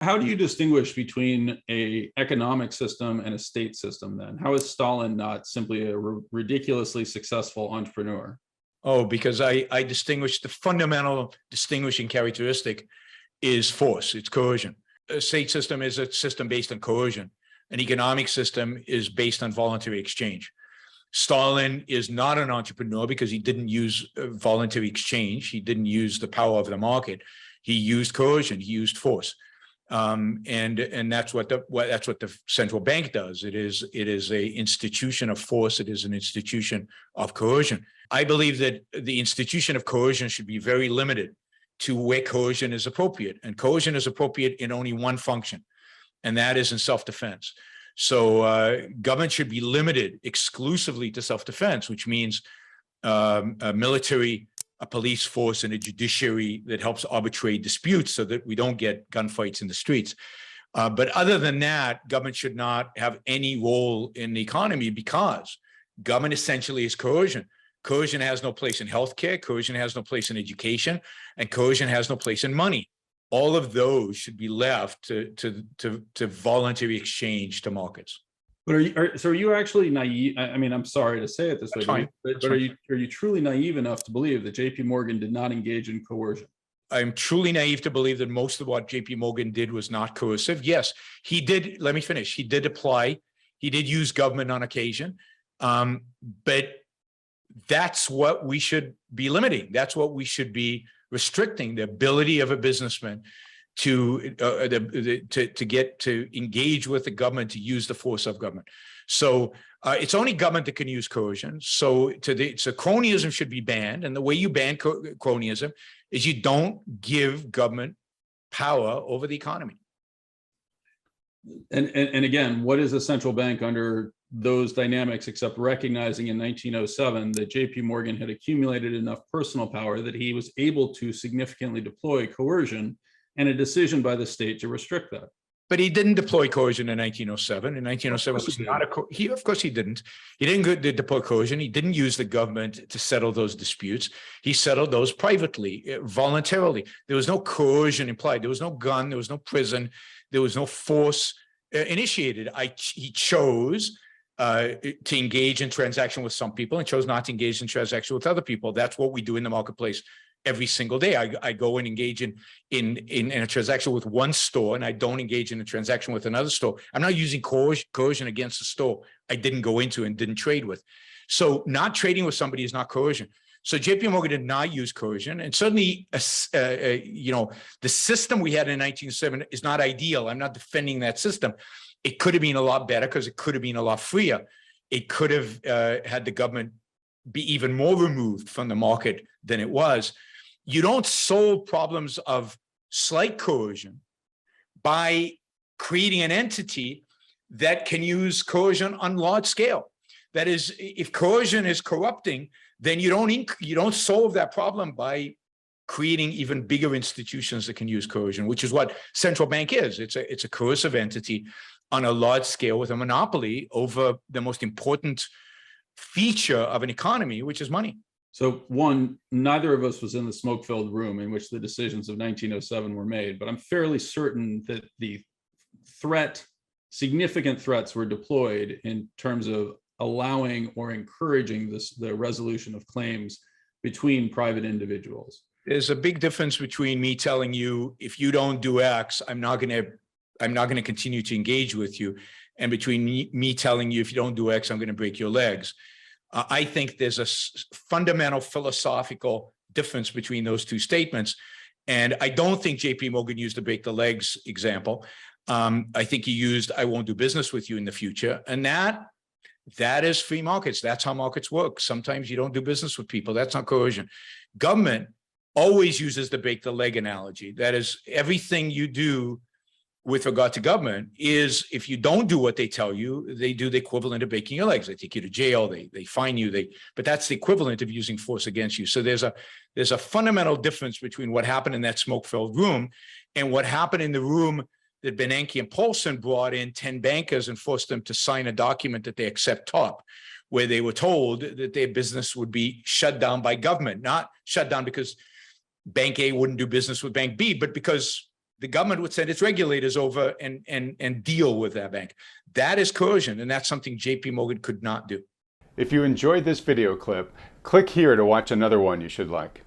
How do you distinguish between a economic system and a state system then? How is Stalin not simply a ridiculously successful entrepreneur? Oh, because I distinguish the fundamental distinguishing characteristic is force, it's coercion. A state system is a system based on coercion. An economic system is based on voluntary exchange. Stalin is not an entrepreneur because he didn't use voluntary exchange. He didn't use the power of the market. He used coercion. He used force, and that's what the central bank does. It is a institution of force. It is an institution of coercion. I believe that the institution of coercion should be very limited to where coercion is appropriate, and coercion is appropriate in only one function, and that is in self-defense. So government should be limited exclusively to self-defense, which means a military, a police force, and a judiciary that helps arbitrate disputes so that we don't get gunfights in the streets. But other than that, government should not have any role in the economy because government essentially is coercion. Coercion has no place in healthcare, coercion has no place in education, and coercion has no place in money. All of those should be left to voluntary exchange to markets. But are you actually naive? I mean, I'm sorry to say it this way, but are you truly naive enough to believe that JP Morgan did not engage in coercion? I'm truly naive to believe that most of what JP Morgan did was not coercive. Yes, he did. Let me finish. He did apply. He did use government on occasion, but that's what we should be limiting. That's what we should be restricting, the ability of a businessman to get to engage with the government, to use the force of government. So it's only government that can use coercion. So cronyism should be banned. And the way you ban cronyism is you don't give government power over the economy. And again, what is a central bank under those dynamics except recognizing in 1907 that JP Morgan had accumulated enough personal power that he was able to significantly deploy coercion, and a decision by the state to restrict that? But he didn't deploy coercion in 1907. In 1907 was not a of course he didn't. He didn't deploy coercion. He didn't use the government to settle those disputes. He settled those privately, voluntarily. There was no coercion implied. There was no gun. There was no prison. There was no force initiated. He chose to engage in transaction with some people and chose not to engage in transaction with other people. That's what we do in the marketplace every single day. I go and engage in a transaction with one store, and I don't engage in a transaction with another store. I'm not using coercion against the store I didn't go into and didn't trade with. So not trading with somebody is not coercion. So JP Morgan did not use coercion, and certainly, the system we had in 1907 is not ideal. I'm not defending that system. It could have been a lot better because it could have been a lot freer. It could have had the government be even more removed from the market than it was. You don't solve problems of slight coercion by creating an entity that can use coercion on large scale. That is, if coercion is corrupting, then you don't solve that problem by creating even bigger institutions that can use coercion, which is what central bank is. It's a coercive entity on a large scale with a monopoly over the most important feature of an economy, which is money. So one, neither of us was in the smoke-filled room in which the decisions of 1907 were made, but I'm fairly certain that the significant threats were deployed in terms of allowing or encouraging the resolution of claims between private individuals. There's a big difference between me telling you, if you don't do X, I'm not going to continue to engage with you, and between me telling you, if you don't do X, I'm going to break your legs. I think there's a fundamental philosophical difference between those two statements. And I don't think JP Morgan used the break the legs example. I think he used, I won't do business with you in the future. And that is free markets. That's how markets work. Sometimes you don't do business with people. That's not coercion. Government always uses the break the leg analogy. That is, everything you do with regard to government is, if you don't do what they tell you, they do the equivalent of breaking your legs. They take you to jail, they fine you, but that's the equivalent of using force against you. So there's a fundamental difference between what happened in that smoke-filled room and what happened in the room that Bernanke and Paulson brought in 10 bankers and forced them to sign a document that they accept top, where they were told that their business would be shut down by government, not shut down because Bank A wouldn't do business with Bank B, but because the government would send its regulators over and deal with that bank. That is coercion, and that's something JP Morgan could not do. If you enjoyed this video clip, click here to watch another one you should like.